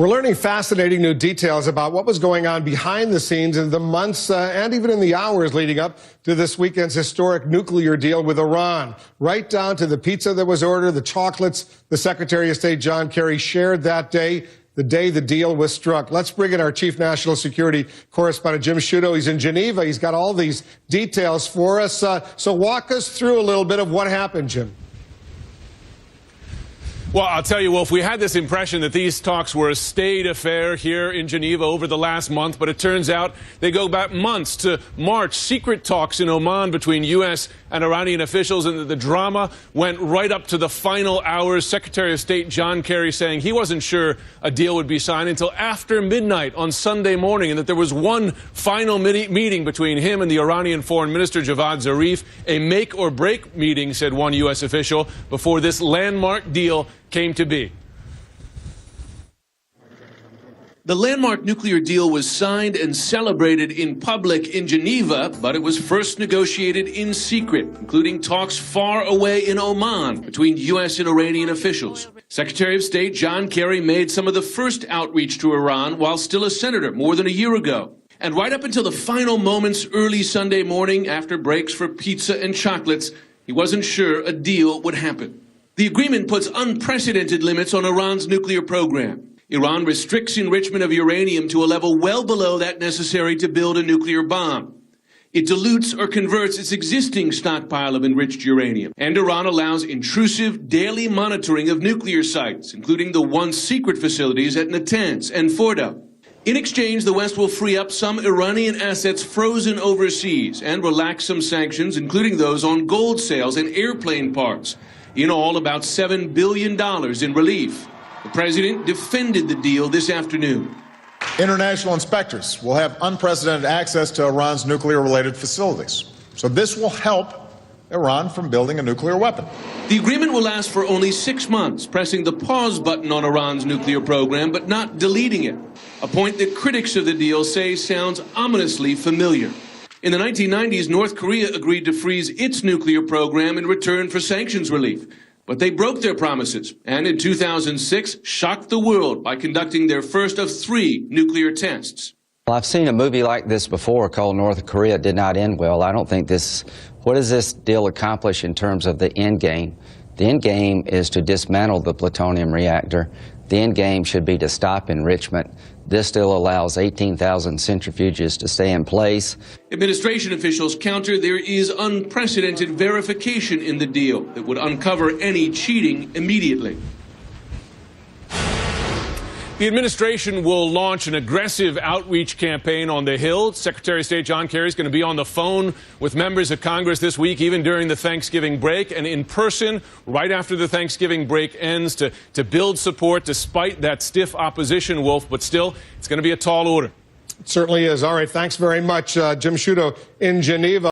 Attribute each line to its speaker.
Speaker 1: We're learning fascinating new details about what was going on behind the scenes in the months and even in the hours leading up to this weekend's historic nuclear deal with Iran. Right down to the pizza that was ordered, the chocolates the Secretary of State John Kerry shared that day, the day the deal was struck. Let's bring in our Chief National Security Correspondent, Jim Sciutto. He's in Geneva. He's got all these details for us. So walk us through a little bit of what happened, Jim.
Speaker 2: Well, I'll tell you, Wolf, we had this impression that these talks were a staid affair here in Geneva over the last month, but it turns out they go back months to March. Secret talks in Oman between U.S. and Iranian officials, and the drama went right up to the final hours. Secretary of State John Kerry saying he wasn't sure a deal would be signed until after midnight on Sunday morning, and that there was one final meeting between him and the Iranian Foreign Minister Javad Zarif, a make-or-break meeting, said one U.S. official, before this landmark deal came to be.
Speaker 3: The landmark nuclear deal was signed and celebrated in public in Geneva, but it was first negotiated in secret, including talks far away in Oman between U.S. and Iranian officials. Secretary of State John Kerry made some of the first outreach to Iran while still a senator more than a year ago. And right up until the final moments early Sunday morning, after breaks for pizza and chocolates, he wasn't sure a deal would happen. The agreement puts unprecedented limits on Iran's nuclear program. Iran restricts enrichment of uranium to a level well below that necessary to build a nuclear bomb. It dilutes or converts its existing stockpile of enriched uranium. And Iran allows intrusive daily monitoring of nuclear sites, including the once secret facilities at Natanz and Fordo. In exchange, the West will free up some Iranian assets frozen overseas and relax some sanctions, including those on gold sales and airplane parts. In all, about $7 billion in relief. The president defended the deal this afternoon.
Speaker 4: International inspectors will have unprecedented access to Iran's nuclear-related facilities. So this will help Iran from building a nuclear weapon.
Speaker 3: The agreement will last for only 6 months, pressing the pause button on Iran's nuclear program, but not deleting it. A point that critics of the deal say sounds ominously familiar. In the 1990s, North Korea agreed to freeze its nuclear program in return for sanctions relief. But they broke their promises, and in 2006 shocked the world by conducting their first of 3 nuclear tests.
Speaker 5: Well, I've seen a movie like this before called North Korea Did Not End Well. I don't think this, what does this deal accomplish in terms of the end game? The end game is to dismantle the plutonium reactor. The end game should be to stop enrichment. This still allows 18,000 centrifuges to stay in place.
Speaker 3: Administration officials counter there is unprecedented verification in the deal that would uncover any cheating immediately.
Speaker 2: The administration will launch an aggressive outreach campaign on the Hill. Secretary of State John Kerry is going to be on the phone with members of Congress this week, even during the Thanksgiving break, and in person right after the Thanksgiving break ends to build support despite that stiff opposition, Wolf. But still, it's going to be a tall order.
Speaker 1: It certainly is. All right. Thanks very much, Jim Sciutto in Geneva.